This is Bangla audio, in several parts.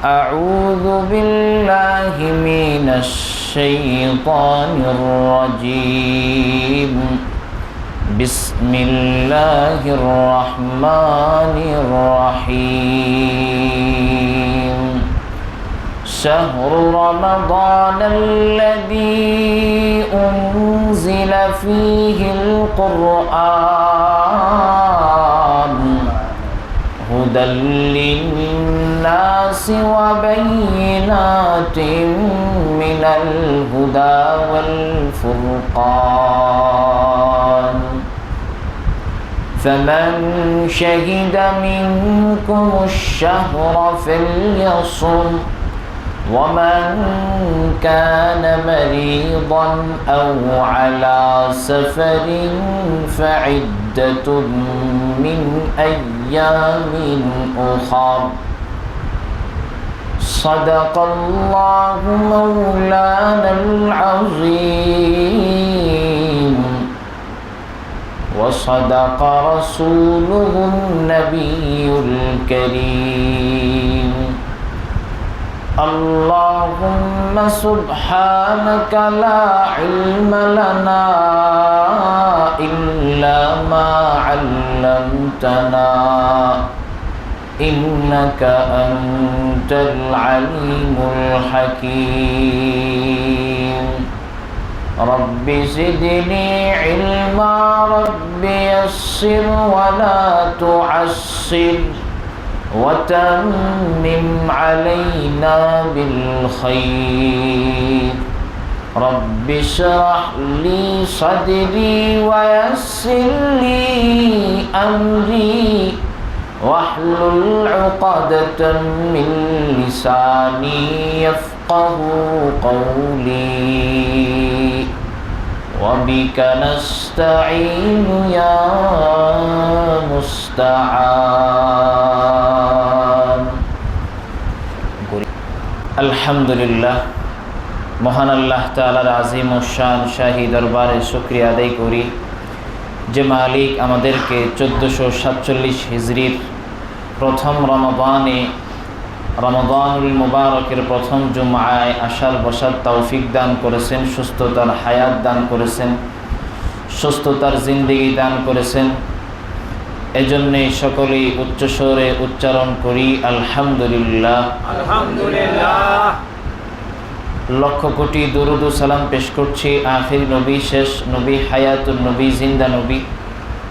أعوذ بالله من الشيطان الرجيم بسم الله الرحمن الرحيم شهر رمضان الذي أنزل فيه القرآن هدى للناس وبينات من الهدى والفرقان فمن شهد منكم الشهر فليصم ومن كان مريضا أو على سفر فعدة من أيام أخر صدق الله مولانا العظيم وصدق رسوله النبي الكريم اللهم سبحانك لا علم لنا إلا ما علمتنا إنك أنت العليم الحكيم رب زدني علما رب يسر ولا تعسر وتمم علينا بالخير رب اشرح لي صدري ويسر لي أمري واحلل عقدة من لساني يفقه قولي وبك نستعين يا مستعان আলহামদুলিল্লাহ মহান আল্লাহ তাআলার আযীম ও শান শাহী দরবারে শুকরিয়া আদায় করি যে মালিক আমাদেরকে 1447 হিজরির প্রথম রমাদানুল মুবারকের প্রথম জুমআয় আসার বসার তৌফিক দান করেছেন, সুস্থতার হায়াত দান করেছেন, সুস্থতার জিন্দেগি দান করেছেন। এজন্যই সকলেই উচ্চস্বরে উচ্চারণ করি আলহামদুলিল্লাহ। আলহামদুলিল্লাহ। লক্ষ কোটি দুরুদ ও সালাম পেশ করছি আখির নবী, শেষ নবী, হায়াতুন নবী, জিন্দা নবী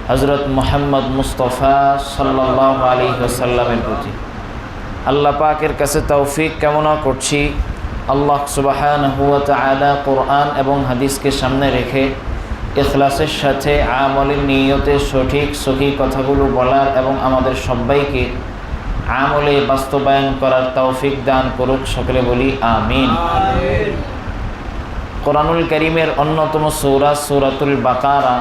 হযরত মুহাম্মদ মুস্তাফা সাল্লাল্লাহু আলাইহি ওয়াসাল্লামের প্রতি। আল্লাহ পাকের কাছে তৌফিক কামনা করছি আল্লাহ সুবহানাহু ওয়া তাআলা কোরআন এবং হাদিসকে সামনে রেখে ইখলাসের সাথে আমলের নিয়তে সঠিক সহি কথাগুলো বলার এবং আমাদের সবাইকে আমলে বাস্তবায়ন করার তৌফিক দান করুক, সকলে বলি আমিন। কোরআনুল কারীমের অন্যতম সূরা সূরাতুল বাকারা,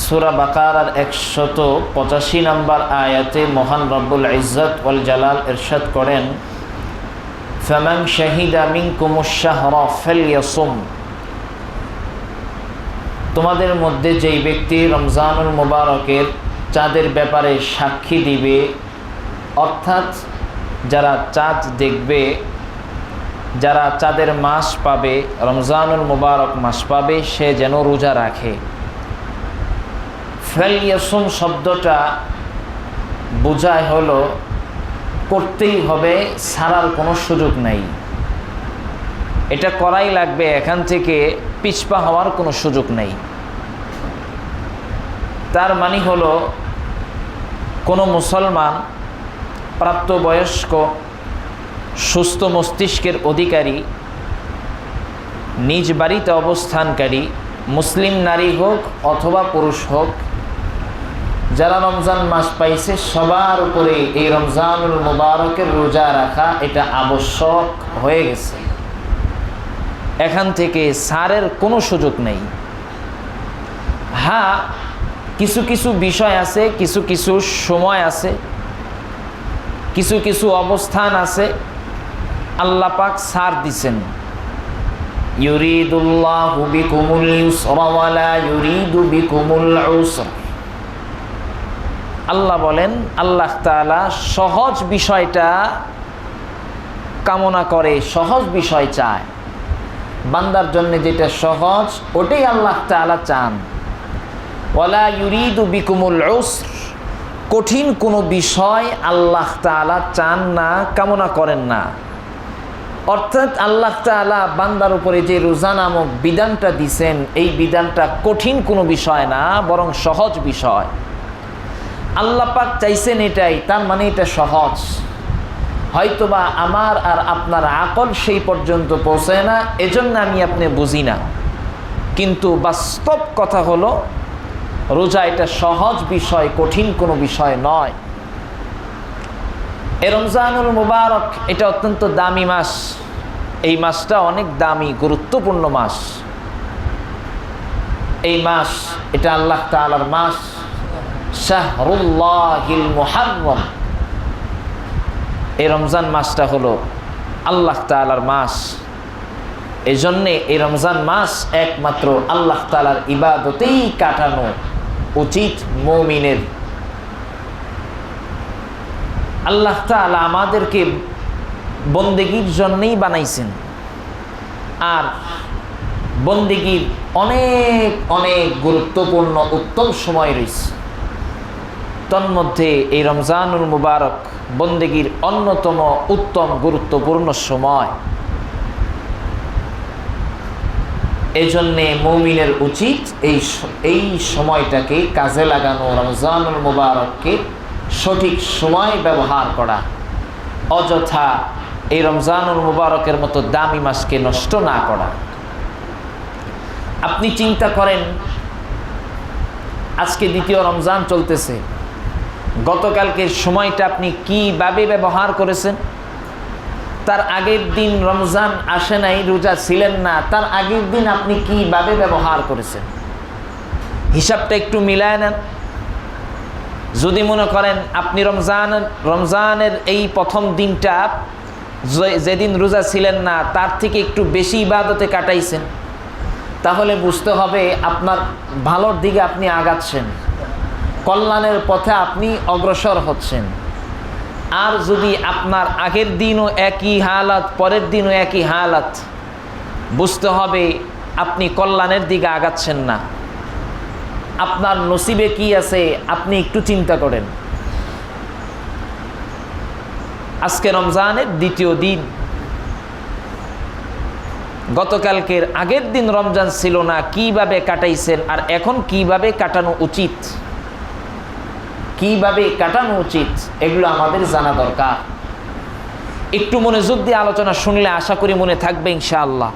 সূরা বাকারার 185 নম্বর আয়াতে মহান রব্বুল ইজ্জত ওয়াল জালাল ইরশাদ করেন, ফামান শাহিদা মিনকুমুশ শাহরা ফালইয়াসুম। তোমাদের মধ্যে যেই ব্যক্তি রমজানুল মুবারকের চাঁদের ব্যাপারে সাক্ষী দিবে, অর্থাৎ যারা চাঁদ দেখবে, যারা চাঁদের মাস পাবে, রমজানুল মুবারক মাস পাবে, সে যেন রোজা রাখে। ফালইয়াসুম শব্দটা বোঝায় হলো করতেই হবে, ছাড়ার কোনো সুযোগ নাই, এটা করাই লাগবে, এখান থেকে পিছপা হওয়ার কোনো সুযোগ নেই। তার মানে হলো কোনো মুসলমান প্রাপ্তবয়স্ক সুস্থ মস্তিষ্কের অধিকারী নিজ বাড়িতে অবস্থানকারী মুসলিম নারী হোক অথবা পুরুষ হোক, যারা রমজান মাস পাইছে সবার উপরে এই রমজানুল মুবারকের রোজা রাখা এটা আবশ্যক হয়ে গেছে। এখান থেকে ছাড়ের কোনো সুযোগ নেই। হ্যাঁ, কিছু কিছু বিষয় আছে, কিছু কিছু সময় আছে, কিছু কিছু অবস্থান আছে আল্লাহ পাক ছাড় দিছেন। ইউরিদুল্লাহু বিকুমুল ইউসরা ওয়া লা ইউরিদু বিকুমুল উসর। আল্লাহ বলেন, আল্লাহ তাআলা সহজ বিষয়টা কামনা করে, সহজ বিষয় চায়। বান্দার জন্য যেটা সহজ ওটাই আল্লাহ তাআলা চান। ওয়ালা ইউরিদু বিকুমুল উসর, কঠিন কোনো বিষয় আল্লাহ তাআলা চান না, কামনা করেন না। অর্থাৎ আল্লাহ তাআলা বান্দার উপরে যে রোজা নামক বিধানটা দিছেন, এই বিধানটা কঠিন কোনো বিষয় না, বরং সহজ বিষয়। আল্লাহ পাক চাইছেন এটাই, তার মানে এটা সহজ। হয়তোবা আমার আর আপনার আকল সেই পর্যন্ত পৌঁছায় না, এজন্য আমি আপনি বুঝি না। কিন্তু বাস্তব কথা হলো রোজা এটা সহজ বিষয়, কঠিন কোনো বিষয় নয়। এই রমজানুল মুবারক এটা অত্যন্ত দামি মাস। এই মাসটা অনেক দামি, গুরুত্বপূর্ণ মাস। এই মাস এটা আল্লাহ তাআলার মাস, শাহরুল্লাহিল মুহাররম। এই রমজান মাসটা হলো আল্লাহ তাআলার মাস। এই জন্যে এই রমজান মাস একমাত্র আল্লাহ তাআলার ইবাদতেই কাটানো উচিত মুমিনের। আল্লাহ তাআলা আমাদেরকে বন্দেগীর জন্যই বানাইছেন, আর বন্দেগীর অনেক অনেক গুরুত্বপূর্ণ উত্তম সময় রয়েছে। তন্মধ্যে এই রমজানুল মুবারক বন্দেগীর অন্যতম উত্তম গুরুত্বপূর্ণ সময়। এই জন্যে মুমিনের উচিত এই সময়টাকে কাজে লাগানো, রমজানুল মুবারককে সঠিক সময় ব্যবহার করা, অযথা এই রমজানুল মুবারকের মতো দামি মাসকে নষ্ট না করা। আপনি চিন্তা করেন, আজকে দ্বিতীয় রমজান চলতেছে, গতকালকের সময়টা আপনি কিভাবে ব্যবহার করেছেন? তার আগের দিন রমজান আসে নাই, রোজা ছিলেন না, তার আগের দিন আপনি কিভাবে ব্যবহার করেছেন? হিসাবটা একটু মিলায় নেন। যদি মনে করেন আপনি রমজানের এই প্রথম দিনটা, যেদিন রোজা ছিলেন না, তার থেকে একটু বেশি ইবাদতে কাটাইছেন, তাহলে বুঝতে হবে আপনার ভালোর দিকে আপনি আগাচ্ছেন, কল্যাণের পথে আপনি অগ্রসর হচ্ছেন। আর যদি আপনার আগের দিনও একই হালাত, পরের দিনও একই হালাত, বুঝতে হবে আপনি কল্যাণের দিকে আগাচ্ছেন না। আপনার নসিবে কি আছে আপনি একটু চিন্তা করেন। আজকে রমজানের দ্বিতীয় দিন, গতকালকের আগের দিন রমজান ছিল না, কিভাবে কাটাইছেন, আর এখন কিভাবে কাটানো উচিত, কিভাবে কাটানো উচিত, এগুলো আমাদের জানা দরকার। একটু মনোযোগ দিয়ে আলোচনা শুনলে আশা করি মনে থাকবে ইনশাআল্লাহ।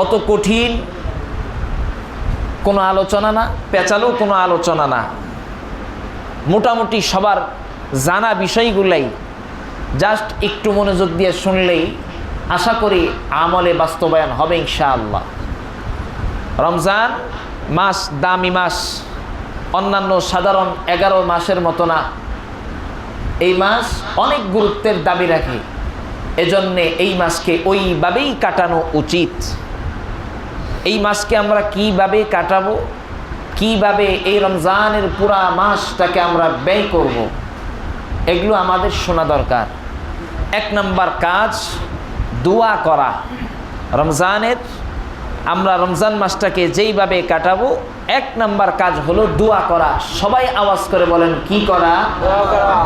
অত কঠিন কোনো আলোচনা না, পেঁচালো কোনো আলোচনা না, মোটামুটি সবার জানা বিষয়গুলাই জাস্ট একটু মনোযোগ দিয়ে শুনলেই আশা করি আমলে বাস্তবায়ন হবে ইনশাআল্লাহ। রমজান মাস দামি মাস, অন্যান্য সাধারণ 11 মাসের মতো না। এই মাস অনেক গুরুত্বের দাবি রাখে, এজন্যে এই মাসকে ওইভাবেই কাটানো উচিত। এই মাসকে আমরা কিভাবে কাটাবো, কিভাবে এই রমজানের পুরা মাসটাকে আমরা ব্যয় করব, এগুলো আমাদের শোনা দরকার। 1 নম্বর কাজ দোয়া করা। আমরা রমজান মাসটাকে যেইভাবে কাটাবো, 1 নম্বর কাজ হলো দোয়া করা। সবাই আওয়াজ করে বলেন, কি করা?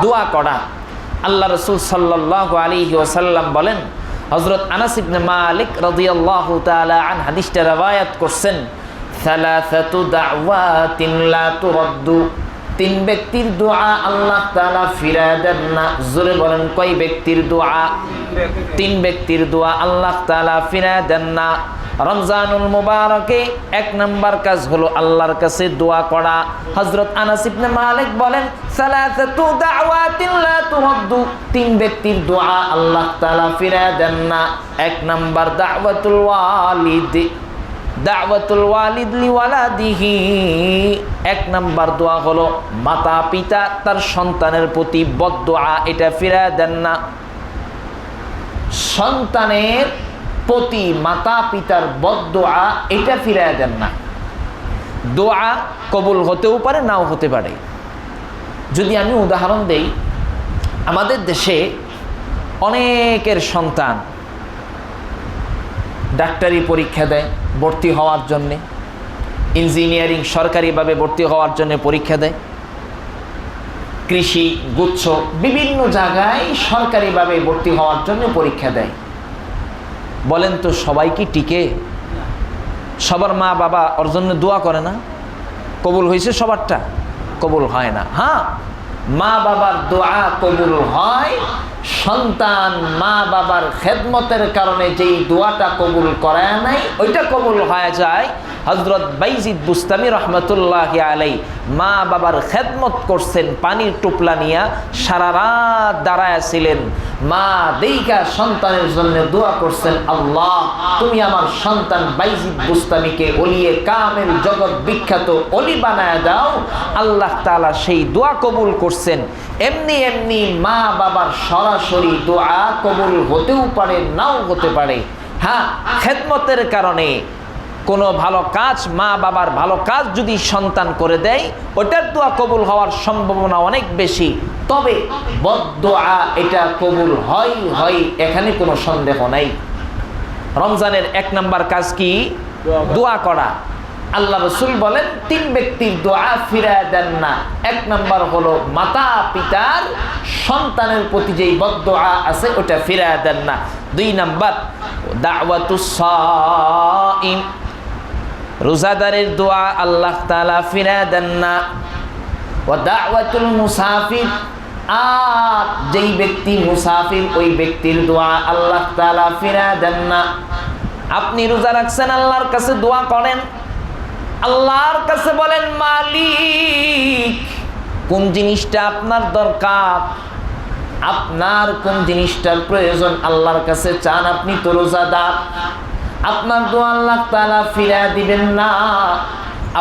দোয়া করা। আল্লাহ রাসূল সাল্লাল্লাহু আলাইহি ওয়াসাল্লাম বলেন, হযরত আনাস ইবনে মালিক রাদিয়াল্লাহু তাআলা আন হাদিসটা রওয়ায়াত করছেন, সালাসাতু দাওয়াতিন লা তুরাদ্দু, 3 ব্যক্তির দোয়া আল্লাহ তাআলা ফিরায় দেন না। জোরে বলেন, কয় ব্যক্তির দোয়া? 3 ব্যক্তির দোয়া আল্লাহ তাআলা ফিরায় দেন না। রমজানুল মুবারকে 1 নম্বর কাজ হলো আল্লাহর কাছে দোয়া করা। হযরত আনাস ইবনে মালিক বলেন, সালাসাতু দাওয়াতিন লা তুরাদ্দু, 3 ব্যক্তির দোয়া আল্লাহ তাআলা ফিরায় দেন না। 1 নম্বর দাওয়াতুল ওয়ালিদ লিওয়ালাদিহি, 1 নম্বর দোয়া হলো মাতা পিতা তার সন্তানের প্রতি বদদোয়া, এটা ফিরায় দেন না। সন্তানের প্রতি মাতা পিতার বদদোয়া, এটা ফিরায় দেন না। দোয়া কবুল হতেও পারে, নাও হতে পারে। যদি আমি উদাহরণ দেই, আমাদের দেশে অনেকের সন্তান ডাক্তারি পরীক্ষা দেয় ভর্তি হওয়ার জন্যে, ইঞ্জিনিয়ারিং সরকারিভাবে ভর্তি হওয়ার জন্য পরীক্ষা দেয়, কৃষি গুচ্ছ বিভিন্ন জায়গায় সরকারিভাবে ভর্তি হওয়ার জন্য পরীক্ষা দেয়। বলেন তো সবাই কি টিকে? সবার মা বাবা ওর জন্য দোয়া করে না? কবুল হয়েছে সবারটা? কবুল হয় না। হ্যাঁ, মা বাবার দোয়া কবুল হয়। সন্তান মা বাবার খেদমতের কারণে যেই দোয়াটা কবুল করায় নাই ওইটা কবুল হয়ে যায়। হযরত বাইজিদ বুস্তামি রহমতুল্লাহি আলাইহি মা বাবার খেদমত করছেন, পানির টুপলা নিয়া সারা রাত দাঁড়ায় ছিলেন। মা দেইকা সন্তানের জন্য দোয়া করছেন, আল্লাহ তুমি আমার সন্তান বাইজিদ বুস্তামিকে ওলিয়ে কামেল জগৎ বিখ্যাত ওলি বানায় দাও। আল্লাহ তাআলা সেই দোয়া কবুল করছেন। এমনি এমনি মা বাবার সরাসরি দোয়া কবুল হতেও পারে, নাও হতে পারে। হ্যাঁ, খেদমতের কারণে কোনো ভালো কাজ, মা বাবার ভালো কাজ যদি সন্তান করে দেয় ওটার দোয়া কবুল হওয়ার সম্ভাবনা অনেক বেশি। তবে বদদোয়া এটা কবুল হয়, এখানে কোনো সন্দেহ নাই। রমজানের 1 নাম্বার কাজ কি? দোয়া করা। আল্লাহ রাসূল বলেন 3 ব্যক্তির দোয়া ফিরায় দেন না। 1 নাম্বার হলো মাতা পিতার সন্তানের প্রতি যেই বদদোয়া আছে ওটা ফিরায় দেন না। 2 নাম্বার দাওয়াতুস সাইম, রোজাদারের দোয়া আল্লাহ তাআলা ফিরায় দেন না। ওয়া দাওয়াতুল মুসাফির, আর যেই ব্যক্তি মুসাফির ওই ব্যক্তির দোয়া আল্লাহ তাআলা ফিরায় দেন না। আপনি রোজা রাখছেন, আল্লাহর কাছে দোয়া করেন, আল্লাহর কাছে বলেন মালিক কোন জিনিসটা আপনার দরকার, আপনার কোন জিনিসটার প্রয়োজন আল্লাহর কাছে চান। আপনি তো রোজাদার, আপনার দোয়া আল্লাহ তাআলা ফিরিয়ে দিবেন না,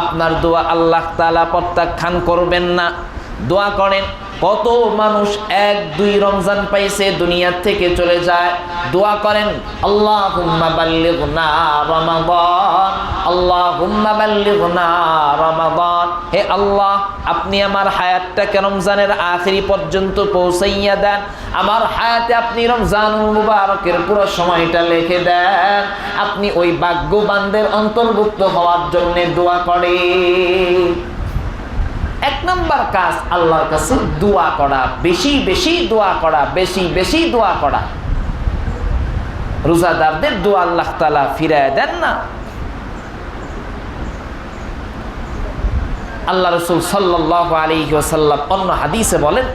আপনার দোয়া আল্লাহ তাআলা প্রত্যাখ্যান করবেন না। দোয়া করেন। কত মানুষ 1-2 রমজান পাইছে দুনিয়া থেকে চলে যায়। দোয়া করেন, আল্লাহুম্মা বাল্লিগনা রমাদান, আল্লাহুম্মা বাল্লিগনা রমাদান। হে আল্লাহ, আপনি আমার হায়াতটাকে রমজানের আখেরি পর্যন্ত পৌঁছাইয়া দেন। আমার হায়াতে আপনি রমজানুল মুবারকের পুরো সময়টা লিখে দেন। আপনি ওই ভাগ্যবানদের অন্তর্ভুক্ত হওয়ার জন্য দোয়া করেন। 1 নাম্বার কাজ আল্লাহর কাছে দোয়া করা, বেশি বেশি দোয়া করা, বেশি বেশি দোয়া করা। রোজাদারদের দোয়া আল্লাহ তাআলা ফিরায় দেন না। আল্লাহ রাসূল সাল্লাল্লাহু আলাইহি ওয়াসাল্লাম অন্য হাদিসে বলেন,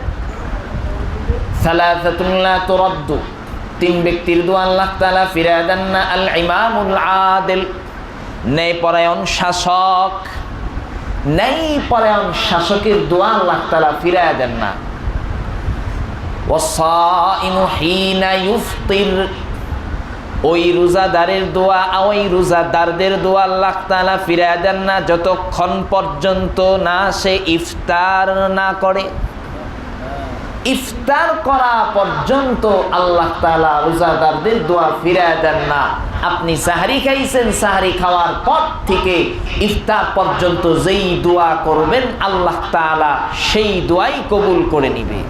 সালাসাতুন লা তুরাদ্দু, 3 ব্যক্তির দোয়া আল্লাহ তাআলা ফিরায় দেন না। আল ইমামুল আদিল, ন্যায়পরায়ণ শাসক, ন্যায়পরায়ণ শাসকের দোয়া আল্লাহ তাআলা ফিরায় দেন না। ওয়াসাইমু হিনা ইফতির, ওই রোজাদারের দোয়া, ওই রোজাদারদের দোয়া আল্লাহ তাআলা ফিরায় দেন না যতক্ষণ পর্যন্ত না সে ইফতার না করে। ইফতার করা পর্যন্ত আল্লাহ তাআলা রোজাদারদের দোয়া ফিরায় দেন না। আপনি সাহরি খাইছেন, সাহরি খাওয়ার পর থেকে ইফতার পর্যন্ত যেই দোয়া করবেন আল্লাহ তাআলা সেই দোয়াই কবুল করে নিবে।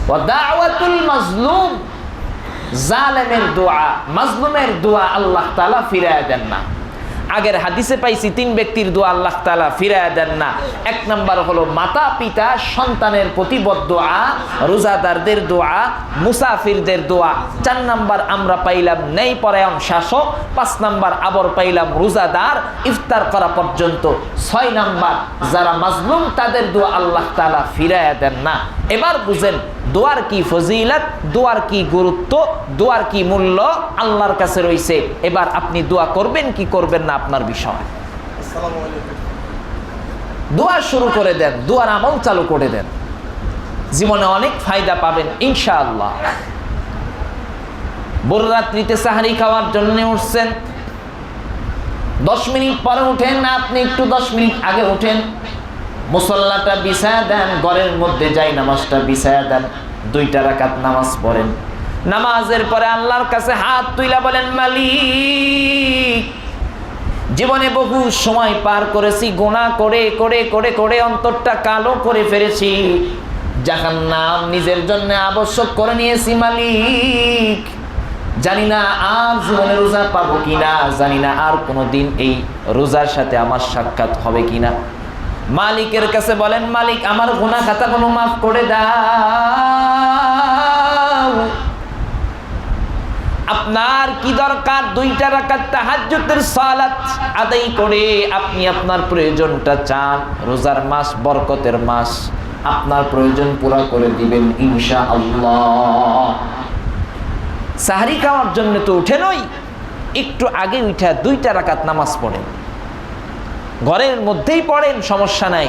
ওয়া দাওয়াতুল মাজলুম, জালেমের দোয়া, মাজলুমের দোয়া আল্লাহ তাআলা ফিরায় দেন না। আগের হাদিসে পাইছি 3 ব্যক্তির দোয়া আল্লাহ তাআলা ফিরায় দেন না। 1 নাম্বার হলো মাতা পিতা সন্তানের প্রতি বদদোয়া, রোজাদারদের দোয়া, মুসাফিরদের দোয়া। 4 নাম্বার আমরা পাইলাম ন্যায়পরায়ণ শাসক। 5 নাম্বার আবার পাইলাম রোজাদার ইফতার করা পর্যন্ত। 6 নাম্বার যারা মাজলুম তাদের দোয়া আল্লাহ তাআলা ফিরায় দেন না। এবার বুঝেন দোয়ার কি ফজিলত, দোয়ার কি গুরুত্ব, দোয়ার কি মূল্য আল্লাহর কাছে রয়েছে। এবার আপনি দোয়া করবেন কি করবেন না আপনার বিষয়। দোয়া শুরু করে দেন, দোয়ার আমল চালু করে দেন, জীবনে অনেক ফায়দা পাবেন ইনশাআল্লাহ। ভোর রাত্রিতে সাহারি খাওয়ার জন্য উঠছেন, 10 মিনিট পরে উঠেন না, আপনি একটু 10 মিনিট আগে উঠেন, মুসল্লাটা বিছায়া দেন, ঘরের মধ্যে যাই নামাজটা বিছায়া দেন, 2 রাকাত নামাজ পড়েন। নামাজের পরে আল্লাহর কাছে হাত তুইলা বলেন, মালিক জীবনে বহু সময় পার করেছি, গুনাহ করে করে করে করে অন্তরটা কালো করে ফেলেছি, জাহান্নাম নিজের জন্য আবশ্যক করে নিয়েছি মালিক। জানি না আর জীবনে রোজা পাবো কিনা, জানি না আর কোনোদিন এই রোজার সাথে আমার সাক্ষাৎ হবে কিনা। মালিকের কাছে বলেন, মালিক আমার গুনাহ খাতাগুলো মাফ করে দাও। আপনার কি দরকার? 2 রাকাত তাহাজ্জুদের সালাত আদায় করে আপনি আপনার প্রয়োজনটা চান। রোজার মাস, বরকতের মাস, আপনার প্রয়োজন পুরা করে দিবেন ইনশাআল্লাহ। সাহরি খাওয়ার জন্য তো উঠে নই, একটু আগে উঠা 2 রাকাত নামাজ পড়েন। ঘরের মধ্যেই পড়েন, সমস্যা নাই,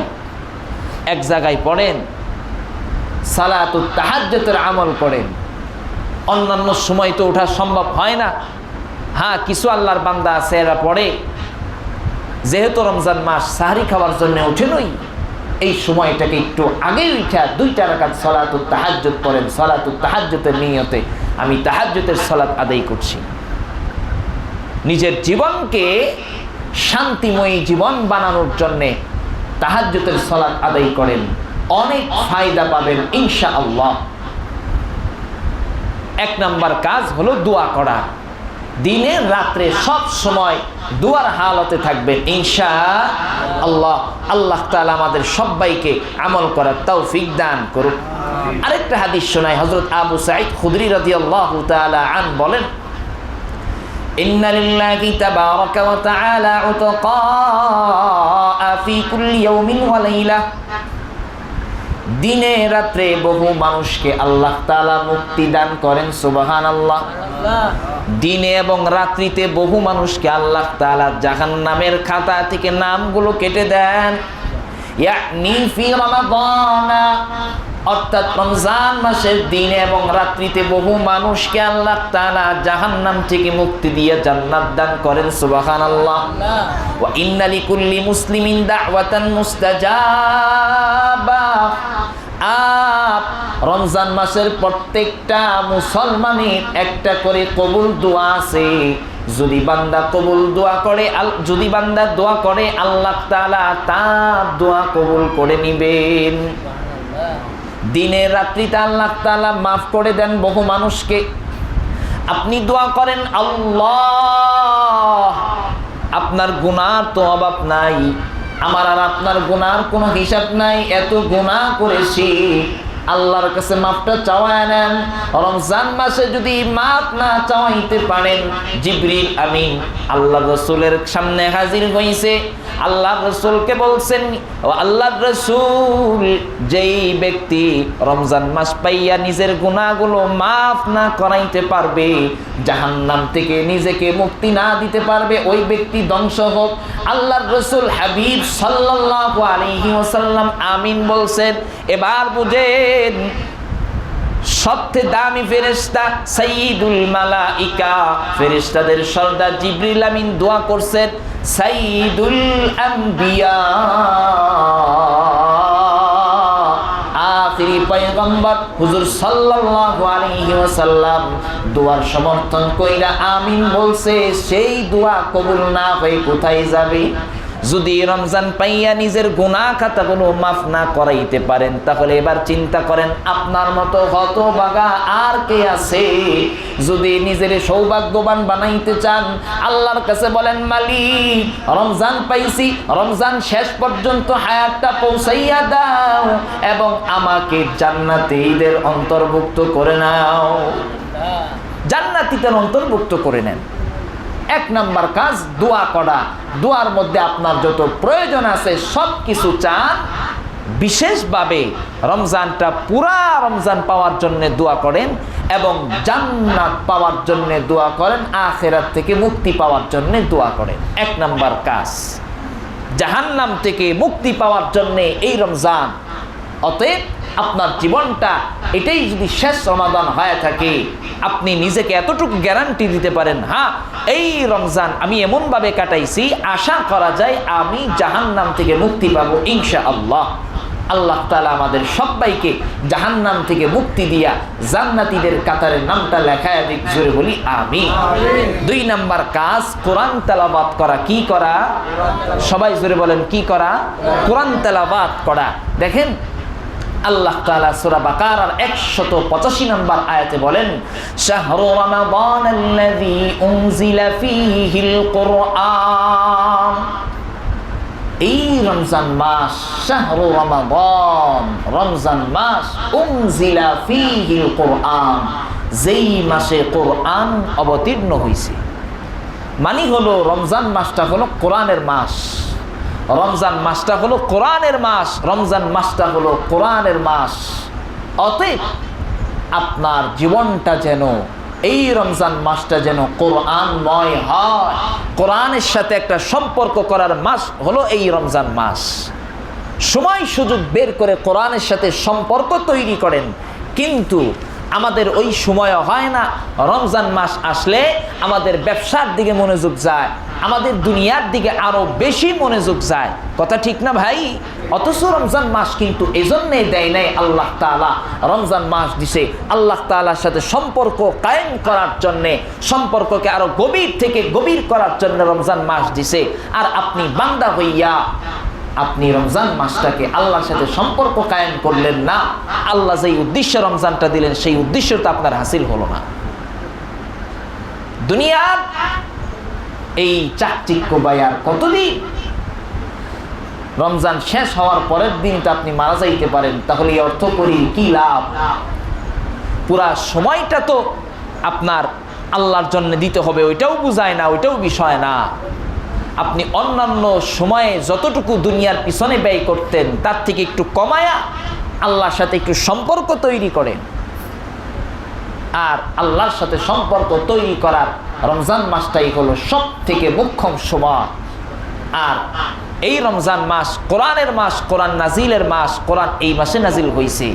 এক জায়গায় পড়েন, সালাতুত তাহাজ্জুদের আমল করেন। অন্যান্য সময় তো ওঠা সম্ভব হয় না। হ্যাঁ, কিছু আল্লাহর বান্দা আছে এরা পড়ে, যেহেতু রমজান মাস সাহরি খাওয়ার জন্য উঠে নই, এই সময়টাকে একটু আগে উঠা 2 রাকাত সালাতুত তাহাজ্জুদ পড়েন। সালাতুত তাহাজ্জুদের নিয়তে আমি তাহাজ্জুদের সালাত আদায় করছি। নিজের জীবনকে শান্তিময়ী জীবন বানানোর জন্যে তাহাজ্জুদের সালাত আদায় করেন, অনেক ফায়দা পাবেন ইনশাআল্লাহ। 1 নাম্বার কাজ হলো দোয়া করা। দিনে রাত্রে সব সময় দোয়ার হালতে থাকবেন ইনশাআল্লাহ। আল্লাহ তাআলা আমাদের সবাইকে আমল করার তৌফিক দান করুন। আরেকটা হাদিস শোনায়, হযরত আবু সাঈদ খুদরি রাদিয়াল্লাহু তাআলা আন বলেন, ইন্না লিল্লাহি তাবারাকা ওয়া তাআলা উতকা ফি কুল্লি ইয়াউমিন ওয়া লাইলা। দিনে রাত্রে বহু মানুষকে আল্লাহ তাআলা মুক্তি দান করেন, সুবহানাল্লাহ। দিনে এবং রাত্রিতে বহু মানুষকে আল্লাহ তাআলা জাহান্নামের খাতা থেকে নামগুলো কেটে দেন। ইয়ানি ফি রমাদান, অর্থাৎ রমজান মাসের দিনে এবং রাত্রিতে বহু মানুষকে আল্লাহ তাআলা জাহান্নাম থেকে মুক্তি দিয়ে জান্নাত দান করেন, সুবহানাল্লাহ। ওয়া ইন্না লিকুল্লি মুসলিমিন দাওয়াতান মুস্তাজাবা। রমজান মাসের প্রত্যেকটা মুসলমানের একটা করে কবুল দোয়া আছে। যদি বান্দা কবুল দোয়া করে, যদি বান্দা দোয়া করে, আল্লাহ তাআলা তার দোয়া কবুল করে নিবেন। দিনে রাত্রিতে আল্লাহ তাআলা মাফ করে দেন বহু মানুষকে। আপনি দোয়া করেন, আল্লাহ আপনার গুনার তো অভাব নাই, আমার আর আপনার গুনার কোনো হিসাব নাই, এত গুনাহ করেছি, আল্লাহর কাছে মাফটা চাওয়ায় নেন। রমজান মাসে যদি মাফ না চাওয়াইতে পারেন, জিবরিল আমিন আল্লাহ রাসূলের সামনে হাজির হইছে। আল্লাহ রাসূলকে বলছেন, ও আল্লাহর রাসূল, যেই ব্যক্তি রমজান মাস পাইয়া নিজের গুনাহগুলো মাফ না করাইতে পারবে, জাহান্নাম থেকে নিজেকে মুক্তি না দিতে পারবে, ওই ব্যক্তি ধ্বংস হোক। আল্লাহর রাসূল হাবিব সাল্লাল্লাহু আলাইহি ওয়াসাল্লাম আমিন বলছেন। এবার বুঝেন, সবচেয়ে দামি ফেরেশতা সাইয়্যিদুল মালাইকা, ফেরেশতাদের সর্দার জিবরিল আমিন দোয়া করছেন। সাইয়্যিদুল আম্বিয়া, আখিরি পয়গম্বর হুজুর সাল্লাল্লাহু আলাইহি ওয়াসাল্লাম দোয়ার সমর্থন কইরা আমিন বলছে। সেই দোয়া কবুল না হয়ে কোথায় যাবে? যদি রমজান পাইয়া নিজের গুনাহ খাতাগুলো মাফ না করাইতে পারেন, তাহলে এবার চিন্তা করেন আপনার মতো হতভাগা আর কে আছে? যদি নিজের সৌভাগ্যবান বানাইতে চান, আল্লাহর কাছে বলেন, মালিক রমজান পাইছি, রমজান শেষ পর্যন্ত হায়াতটা পৌঁছাইয়া দাও এবং আমাকে জান্নাতীদের অন্তর্ভুক্ত করে নাও। জান্নাতীদের অন্তর্ভুক্ত করে নেন। 1 নাম্বার কাজ দোয়া করা। দোয়ার মধ্যে আপনার যত প্রয়োজন আছে সব কিছু চান। বিশেষভাবে রমজানটা পুরা রমজান পাওয়ার জন্য দোয়া করেন এবং জান্নাত পাওয়ার জন্য দোয়া করেন, আখিরাত থেকে মুক্তি পাওয়ার জন্য দোয়া করেন। 1 নাম্বার কাজ জাহান্নাম থেকে মুক্তি পাওয়ার জন্য এই রমজান। অতএব আপনার জীবনটা এটাই যদি শেষ রমাদান হয়ে থাকে, আপনি নিজেকে এতটুকু গ্যারান্টি দিতে পারেন, হ্যাঁ এই রমজান আমি এমনভাবে কাটাইছি, আশা করা যায় আমি জাহান্নাম থেকে মুক্তি পাবো ইনশাআল্লাহ। আল্লাহ তাআলা আমাদের সবাইকে জাহান্নাম থেকে মুক্তি দিয়া জান্নাতীদের কাতারে নামটা লেখায় দিক, জোরে বলি আমিন। 2 নাম্বার কাজ কোরআন তেলাওয়াত করা। কি করা? সবাই জোরে বলেন, কি করা? কোরআন তেলাওয়াত করা। দেখেন আল্লাহ তাআলা সূরা বাকারার 185 নম্বর আয়াতে বলেন, শাহরু রমাদানাল্লাযী উনজিলা ফীহিল কুরআন। এই রমজান মাস, শাহরু রমাদান, রমজান মাস, উনজিলা ফীহিল কুরআন, যেই মাসে কোরআন অবতীর্ণ হয়েছে। মানে হলো রমজান মাসটা হলো কোরআনের মাস, রমজান মাসটা হলো কোরআনের মাস, রমজান মাসটা হলো কোরআনের মাস। অতএব আপনার জীবনটা যেন, এই রমজান মাসটা যেন কোরআনময় হয়। কোরআনের সাথে একটা সম্পর্ক করার মাস হলো এই রমজান মাস। সময় সুযোগ বের করে কোরআনের সাথে সম্পর্ক তৈরি করেন, কিন্তু আমাদের ওই সময় হয় না। রমজান মাস আসলে আমাদের ব্যবসার দিকে মনোযোগ যায়, আমাদের দুনিয়ার দিকে আরো বেশি মনোযোগ যায়। কথা ঠিক না ভাই? অথচ রমজান মাস কিন্তু এজন্যই দেয় নাই আল্লাহ তাআলা। রমজান মাস দিছে আল্লাহ তাআলার সাথে সম্পর্ক কায়েম করার জন্যে, সম্পর্ককে আরো গভীর থেকে গভীর করার জন্য রমজান মাস দিছে। আর আপনি বান্দা হইয়া আপনি রমজান মাসটাকে আল্লাহর সাথে সম্পর্ক কায়েম করলেন না। আল্লাহ যেই উদ্দেশ্যে রমজানটা দিলেন সেই উদ্দেশ্যটা আপনার হাসিল হলো না। দুনিয়ার এই চাকচিক্য বায়ার কতদিন? রমজান শেষ হওয়ার পরের দিন তো আপনি মারা যাইতে পারেন, তাহলে এই অর্থ করি কি লাভ? পুরা সময়টা তো আপনার আল্লাহর জন্য দিতে হবে, ওইটাও বুঝায় না, ওইটাও বিষয় না। আপনি অন্যান্য সময়ে যতটুকু দুনিয়ার পিছনে ব্যয় করতেন তার থেকে একটু কমায়া আল্লাহর সাথে একটু সম্পর্ক তৈরি করেন। আর আল্লাহর সাথে সম্পর্ক তৈরি করার রমজান মাসটাই হলো সব থেকে মুখ্যম সময়। আর এই রমজান মাস কোরআনের মাস, কোরআন নাজিলের মাস, কোরআন এই মাসে নাজিল হয়েছে।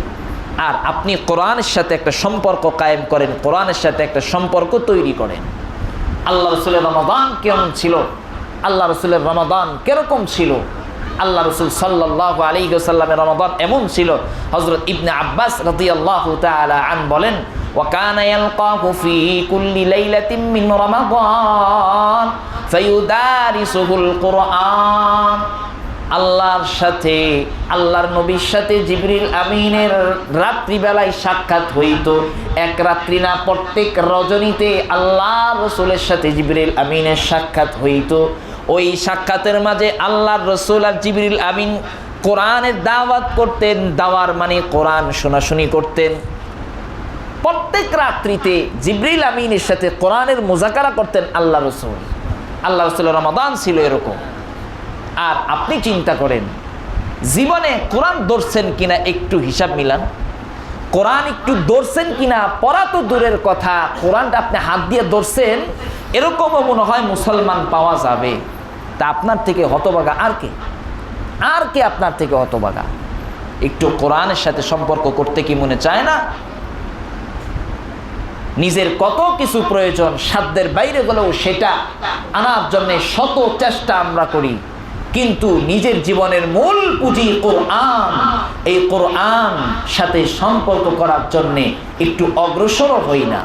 আর আপনি কোরআনের সাথে একটা সম্পর্ক কায়েম করেন, কোরআনের সাথে একটা সম্পর্ক তৈরি করেন। আল্লাহ রাসূলের রমাদান কেমন ছিল? আল্লাহ রাসূলের রমাদান কিরকম ছিল? আল্লাহ রাসূল সাল্লাল্লাহু আলাইহি ওয়াসাল্লামের রমাদান এমন ছিল। হযরত ইবনে আব্বাস রাদিয়াল্লাহু তাআলা আন বলেন, ওয়া কানা ইয়ালকাহু ফি কুল্লি লাইলাতিন মিন রমাদান ফায়ুদারিসুহুল কুরআন। আল্লাহর সাথে, আল্লাহর নবীর সাথে জিবরিল আমিনের রাত্রিবেলায় সাক্ষাৎ হইতো। এক রাত্রি না, প্রত্যেক রজনীতে আল্লাহ রাসূলের সাথে জিবরিল আমিনের সাক্ষাৎ হইতো। ওই সাক্ষাতের মাঝে আল্লাহর রাসূল আর জিবরিল আমিন কোরআনের দাওয়াত করতেন। দাওয়ার মানে কোরআন শোনাশুনি করতেন। প্রত্যেক রাত্রিতে জিবরিল আমিনের সাথে কোরআনের মুযাকারা করতেন আল্লাহ রাসূল। আল্লাহ রাসূলের রমাদান ছিল এরকম। আর আপনি চিন্তা করেন, জীবনে কোরআন ধরছেন কিনা একটু হিসাব মিলান। কোরআন একটু ধরছেন কিনা, পড়া তো দূরের কথা, কোরআনটা আপনি হাত দিয়ে ধরছেন, এরকমও মনে হয় মুসলমান পাওয়া যাবে। তা আপনার থেকে হতভাগা আর কে? আর কে আপনার থেকে হতভাগা? একটু কোরআনের সাথে সম্পর্ক করতে কি মনে চায় না? নিজের কত কিছু প্রয়োজন, সাধ্যের বাইরে গেলেও সেটা আনার জন্য শত চেষ্টা আমরা করি, কিন্তু নিজের জীবনের মূল পুঁজি কোরআন, এই কোরআন সাথে সম্পর্ক করার জন্য একটু অগ্রসর হই না।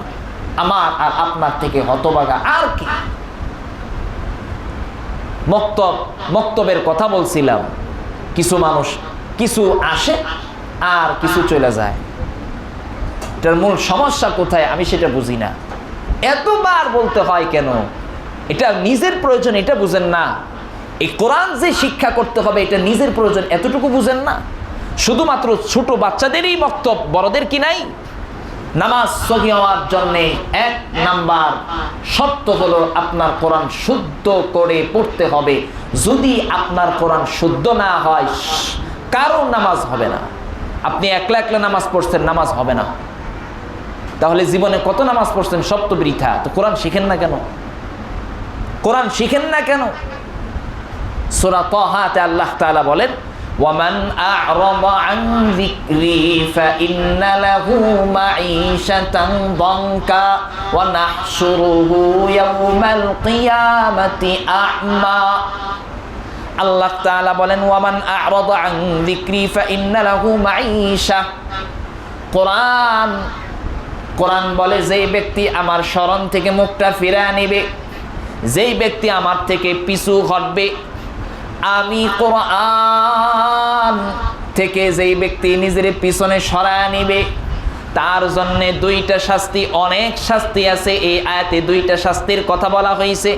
আমার আর আপনার থেকে হতভাগা আর কি? মক্তবের কথা বলছিলাম। কিছু মানুষ, কিছু আসে আর কিছু চলে যায়। এটার মূল সমস্যা কোথায় আমি সেটা বুঝি না। এতবার বলতে হয় কেন? এটা নিজের প্রয়োজন, এটা বুঝেন না। এই কোরআন যে শিক্ষা করতে হবে এটা নিজের প্রয়োজন, এতটুকু বুঝেন না। শুধুমাত্র ছোট বাচ্চাদেরই বক্তব্য, বড়দের কি নাই? নামাজ সহি হওয়ার জন্যে 1 নাম্বার শর্ত হলো আপনার কোরআন শুদ্ধ করে পড়তে হবে। যদি আপনার কোরআন শুদ্ধ না হয়, কারো নামাজ হবে না। আপনি একলা একলা নামাজ পড়ছেন, নামাজ হবে না। তাহলে জীবনে কত নামাজ পড়ছেন, সব তো বৃথা। তো কোরআন শিখেন না কেন? কোরআন শিখেন না কেন? সূরা তাহাতে আল্লাহ তাআলা বলেন, ওয়ামান আ'রাদা আন যিকরি ফাইন্না লাহু মাঈশাতান দানকা ওয়া নাহশুরুহু ইয়াওমাল কিয়ামাতি আ'মা। আল্লাহ তাআলা বলেন, ওয়ামান আ'রাদা আন যিকরি ফাইন্না লাহু মাঈশা। কোরআন বলে, যেই ব্যক্তি আমার স্মরণ থেকে মুখটা ফিরিয়ে নেবে, যেই ব্যক্তি আমার থেকে পিছু হটবে, আমি কোরআন থেকে যেই ব্যক্তি নিজের পিছনে সরায় নিবে তার জন্য দুইটা শাস্তি, অনেক শাস্তি আছে। এই আয়াতে দুইটা শাস্তির কথা বলা হয়েছে।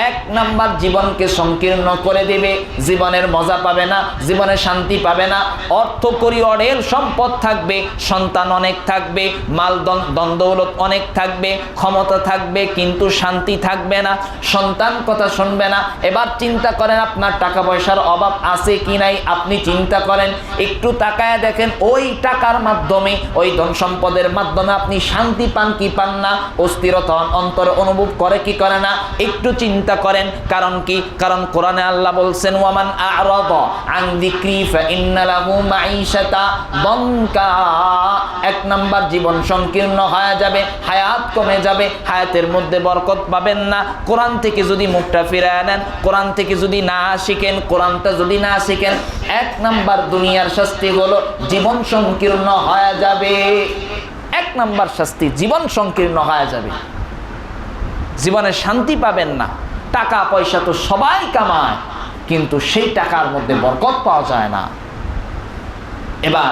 এক নাম্বার, জীবনকে সংকীর্ণ করে দেবে, জীবনের মজা পাবে না, জীবনে শান্তি পাবে না। অর্থ করি অঢেল সম্পদ থাকবে, সন্তান অনেক থাকবে, মাল দন্দৌলত অনেক থাকবে, ক্ষমতা থাকবে, কিন্তু শান্তি থাকবে না, সন্তান কথা শুনবে না। এবার চিন্তা করেন আপনার টাকা পয়সার অভাব আছে কি নাই, আপনি চিন্তা করেন, একটু তাকায় দেখেন ওই টাকার মাধ্যমে, ওই ধন সম্পদের মাধ্যমে আপনি শান্তি পান কি পান না, অস্থিরতা অন্তরে অনুভব করে কি করে না, একটু চিন্তা করেন। কারণ কি? কারণ কোরআনে আল্লাহ বলছেন ওয়ামান আ'রাদা আন যিকরি ফাইন্না লাহু মাঈশাতা দানকা। এক নাম্বার, জীবন সংকীর্ণ হয়ে যাবে, হায়াত কমে যাবে, হায়াতের মধ্যে বরকত পাবেন না। কোরআন থেকে যদি মুখটা ফিরায় নেন, কোরআন থেকে যদি না শিখেন, কোরআনটা যদি না শিখেন, এক নাম্বার দুনিয়ার শাস্তি হলো জীবন সংকীর্ণ হয়ে যাবে। এক নাম্বার শাস্তি, জীবন সংকীর্ণ হয়ে যাবে, জীবনে শান্তি পাবেন না। টাকা পয়সা তো সবাই কামায়, কিন্তু সেই টাকার মধ্যে বরকত পাওয়া যায় না। এবার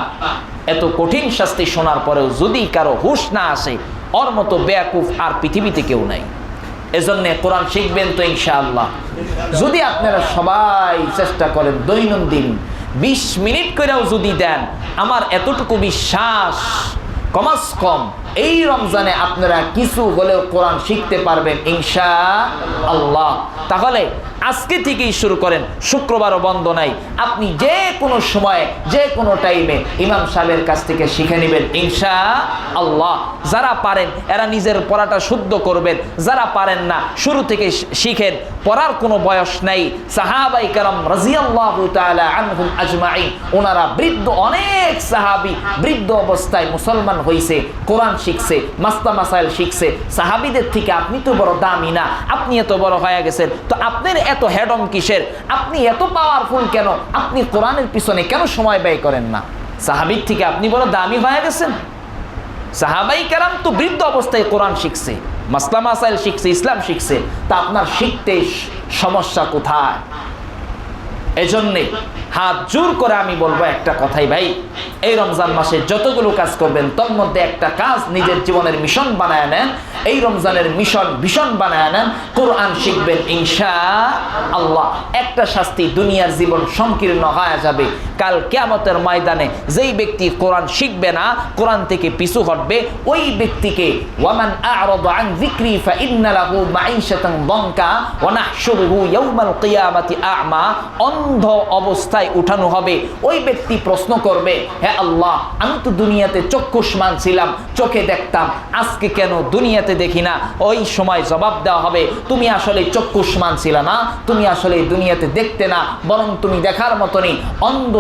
এত কঠিন শাস্তি শোনার পরেও যদি কারো হুঁশ না আসে, ওর মতো বেয়াকুফ আর পৃথিবীতে কেউ নাই। এজন্যে কোরআন শিখবেন তো ইনশাআল্লাহ। যদি আপনারা সবাই চেষ্টা করেন দৈনন্দিন 20 মিনিট করেও যদি দেন, আমার এতটুকু বিশ্বাস কমাস কম এই রমজানে আপনারা কিছু হলেও কোরআন শিখতে পারবেন ইনশাআল্লাহ। তাহলে আজকে থেকেই শুরু করেন, শুক্রবারও বন্ধ নাই, আপনি যে কোনো সময়ে যে কোনো টাইমে ইমাম সাহেবের কাছ থেকে শিখে নেবেন ইনশাআল্লাহ। যারা পারেন এরা নিজের পড়াটা শুদ্ধ করবেন, যারা পারেন না শুরু থেকে শিখেন, পড়ার কোনো বয়স নাই। সাহাবায়ে কেরাম রাদিয়াল্লাহু তাআলা আনহুম আজমাইন, ওনারা বৃদ্ধ, অনেক সাহাবী বৃদ্ধ অবস্থায় মুসলমান হয়েছে, কোরআন শিখছে, মাসলা মাসাইল শিখছে। সাহাবীদের থেকে আপনি তো বড় দামি না, আপনি এত বড় হয়ে গেছেন, তো আপনার এত হেডম কিসের? আপনি এত পাওয়ারফুল কেন? আপনি কোরআনের পিছনে কেন সময় ব্যয় করেন না? সাহাবীর থেকে আপনি বড় দামি হয়ে গেছেন। সাহাবাই কেরাম তো বৃদ্ধ অবস্থায় কোরআন শিখছে, মাসলা মাসাইল শিখছে, ইসলাম শিখছে, তা আপনার শিখতে সমস্যা কোথায়? এজন্যে হাত জোর করে আমি বলবো একটা কথাই ভাই, এই রমজান মাসে যতগুলো কাজ করবেন তোর মধ্যে একটা কাজ নিজের জীবনের মিশন বানায় নেন। এই রমজানের ভীষণ বানায় নেন, কোরআন শিখবেন ইনশাআল্লাহ। একটা শাস্তি, দুনিয়ার জীবন সংকীর্ণ হয়ে যাবে। কাল কিয়ামতের ময়দানে যেই ব্যক্তি কোরআন শিখবে না, কোরআন থেকে পিছু হটবে, ওই ব্যক্তিকে ওয়ামান আ'রাদা আন যিকরি ফাইন্না লাহু মাঈশাতান দানকা ওয়া নাহশুরুহু ইয়াওমাল কিয়ামাতি আ'মা, অন্ধ অবস্থায় উঠানো হবে। ওই ব্যক্তি প্রশ্ন করবে, হে আল্লাহ, আমি তো দুনিয়াতে চক্ষুষ্মান ছিলাম, চোখে দেখতাম, আজকে কেন দুনিয়াতে দেখি না? ওই সময় জবাব দেওয়া হবে, তুমি আসলে চক্ষুষ্মান ছিলা না, তুমি আসলে দুনিয়াতে দেখতে না, বরং তুমি দেখার মতনই অন্ধ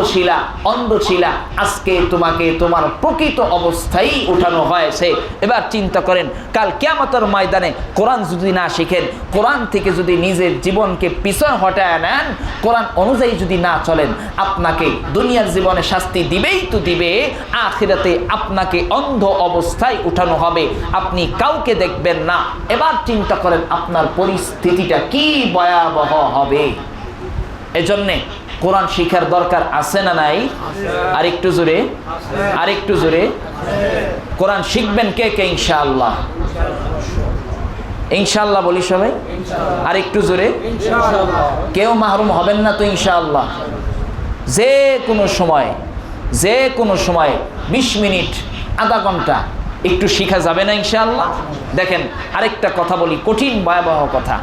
ছিলা। আজকে তোমাকে তোমার প্রকৃত অবস্থায় উঠানো হয়েছে। এবার চিন্তা করেন, কাল কিয়ামতের ময়দানে কোরআন যদি না শিখেন, কোরআন থেকে যদি নিজের জীবনকে পিছনে হটায় নেন, কোরআন অনুযায়ী যদি না চলেন, আপনাকে দুনিয়ার জীবনে শাস্তি দিবেই তো দিবে, আখিরাতে আপনাকে অন্ধ অবস্থায় উঠানো হবে, আপনি কাউকে দেখবেন না। এবার চিন্তা করেন আপনার পরিস্থিতিটা কি ভয়াবহ হবে। এজন্যে কোরআন শিখার দরকার আছে না নাই? আরেকটু জোরে কোরআন শিখবেন কে কে ইনশাআল্লাহ? ইনশাআল্লাহ বলি সবাই, আরেকটু জোরে। কেউ মাহরুম হবেন না তো ইনশাআল্লাহ। যে কোনো সময় 20 মিনিট, আধা ঘন্টা একটু শিখা যাবে না ইনশাআল্লাহ? দেখেন আরেকটা কথা বলি, কঠিন ভয়াবহ কথা।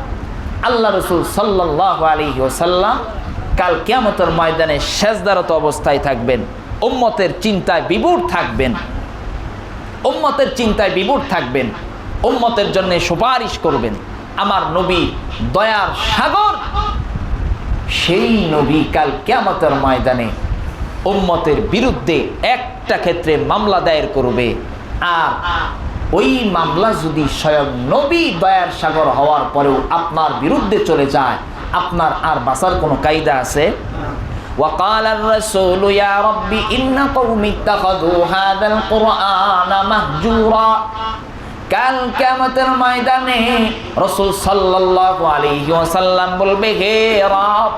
আল্লাহ রাসূল সাল্লাল্লাহু আলাইহি ওয়াসাল্লাম কাল কিয়ামতের ময়দানে সেজদারত অবস্থায় থাকবেন, উম্মতের চিন্তায় বিভোর থাকবেন, উম্মতের জন্য সুপারিশ করবেন। আমার নবী দয়ার সাগর, সেই নবী কাল কিয়ামতের ময়দানে উম্মতের বিরুদ্ধে একটা ক্ষেত্রে মামলা দায়ের করবে, আর ওই মামলা যদি স্বয়ং নবী দয়ার সাগর হওয়ার পরেও আপনার বিরুদ্ধে চলে যায়, আপনার আর বাঁচার কোনো কায়দা আছে? وقال الرسول يا رب إن قومي اتخذوا هذا القرآن مهجورا। কাল কিয়ামতের ময়দানে রাসূল সাল্লাল্লাহু আলাইহি ওয়াসাল্লাম বলবে, হে রব,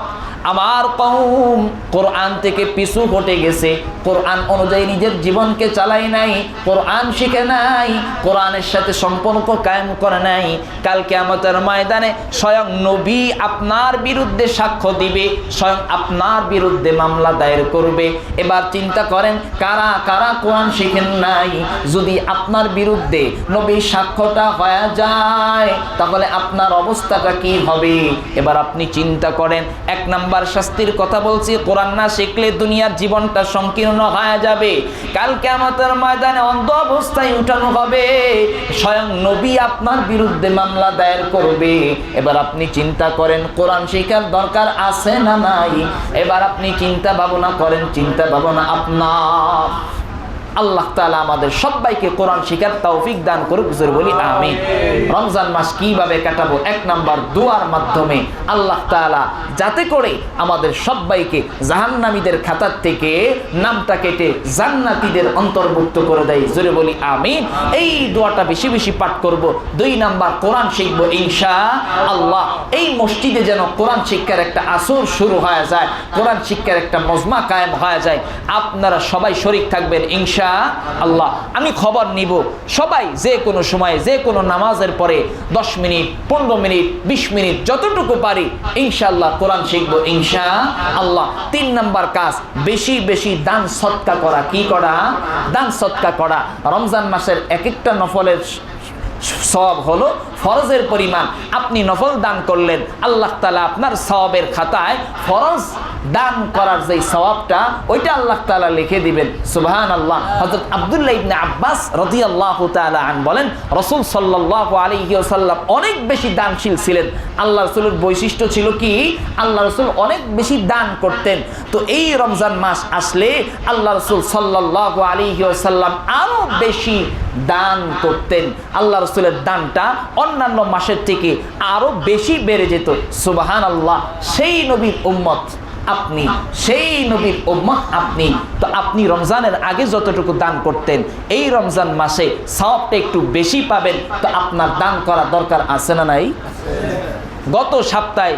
আমার কওম কোরআন থেকে পিছু হটে গেছে, কোরআন অনুযায়ী নিজের জীবনকে চালায় নাই, কোরআন শিখে নাই, কোরআনের সাথে সম্পর্ক কায়েম করে নাই। কাল কিয়ামতের ময়দানে স্বয়ং নবী আপনার বিরুদ্ধে সাক্ষ্য দিবে, স্বয়ং আপনার বিরুদ্ধে মামলা দায়ের করবে। এবার চিন্তা করেন কারা কারা কোরআন শিখেন নাই। যদি আপনার বিরুদ্ধে নবীর সাক্ষ্যটা হয়ে যায় তাহলে আপনার অবস্থাটা কি হবে? এবার আপনি চিন্তা করেন। এক নাম্বার শাস্তির কথা বলছি, কোরআন না শিখলে দুনিয়ার জীবনটা সংকীর্ণ হয়ে যাবে। কাল কিয়ামতের ময়দানে অন্ধ অবস্থায় উঠানো হবে, স্বয়ং নবী আপনার বিরুদ্ধে মামলা দায়ের করবে। এবার আপনি চিন্তা করেন কোরআন শিখার দরকার আছে না নাই? এবার আপনি চিন্তা ভাবনা করেন, চিন্তা ভাবনা আপনার। আল্লাহ তাআলা আমাদের সবাইকে কোরআন শিখার তৌফিক দান করুক, জোরে বলি আমিন। রমজান মাস কিভাবে কাটাবো? এক নাম্বার দুয়ার মাধ্যমে আল্লাহ তাআলা যাতে করে আমাদের সবাইকে জাহান্নামীদের খাতার থেকে নামটা কেটে জান্নাতীদের অন্তর্ভুক্ত করে দেয়, জোরে বলি আমিন। এই দোয়াটা বেশি বেশি পাঠ করব। দুই নাম্বার কোরআন শিখবো ইনশাআল্লাহ। এই মসজিদে যেন কোরআন শিক্ষার একটা আসর শুরু হয়ে যায়, কোরআন শিক্ষার একটা মজমা কায়েম হয়ে যায়। আপনারা সবাই শরীক থাকবেন ইনশাআল্লাহ। আমি খবর নিব সবাই যে কোনো সময় যে কোনো নামাজের পরে 10 মিনিট 15 মিনিট 20 মিনিট যতটুকু পারি ইনশাআল্লাহ কোরআন শিখবো ইনশাআল্লাহ। 3 নাম্বার কাজ, বেশি বেশি দান সদকা করা। কি করা? দান সদকা করা। রমজান মাসের এক একটা নফলের সওয়াব হলো ফরজের পরিমাণ। আপনি নফল দান করলেন, আল্লাহ তাআলা আপনার সওয়াবের খাতায় ফরজ দান করার যে সওয়াবটা ওইটা আল্লাহ তাআলা লিখে দিবেন। সুবহানাল্লাহ। হযরত আব্দুল্লাহ ইবনে আব্বাস রাদিয়াল্লাহু তাআলা আন বলেন, রাসূল সাল্লাল্লাহু আলাইহি ওয়াসাল্লাম অনেক বেশি দানশীল ছিলেন। আল্লাহ রাসূলের বৈশিষ্ট্য ছিল কি? আল্লাহ রাসূল অনেক বেশি দান করতেন। তো এই রমজান মাস আসলে আল্লাহ রাসূল সাল্লাল্লাহু আলাইহি ওয়াসাল্লাম আরো বেশি দান করতেন। আল্লাহ রাসূলের দানটা অন্যান্য মাসের থেকে আরো বেশি বেড়ে যেত। সুবহানাল্লাহ। সেই নবীর উম্মত আপনি, সেই নবীর উম্মত আপনি। তো আপনি রমজানের আগে যতটুকু দান করতেন এই রমজান মাসে সওয়াবটা একটু বেশি পাবেন। তো আপনার দান করা দরকার আছে না নাই? গত সপ্তাহে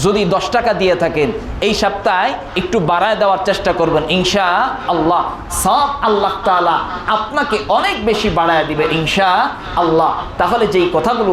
যদি 10 টাকা দিয়ে থাকেন এই সপ্তাহে একটু বাড়ায় দেওয়ার চেষ্টা করবেন ইনশাআল্লাহ। সওয়াব আল্লাহ তাআলা আপনাকে অনেক বেশি বাড়ায় দিবে ইনশাআল্লাহ। তাহলে যেই কথাগুলো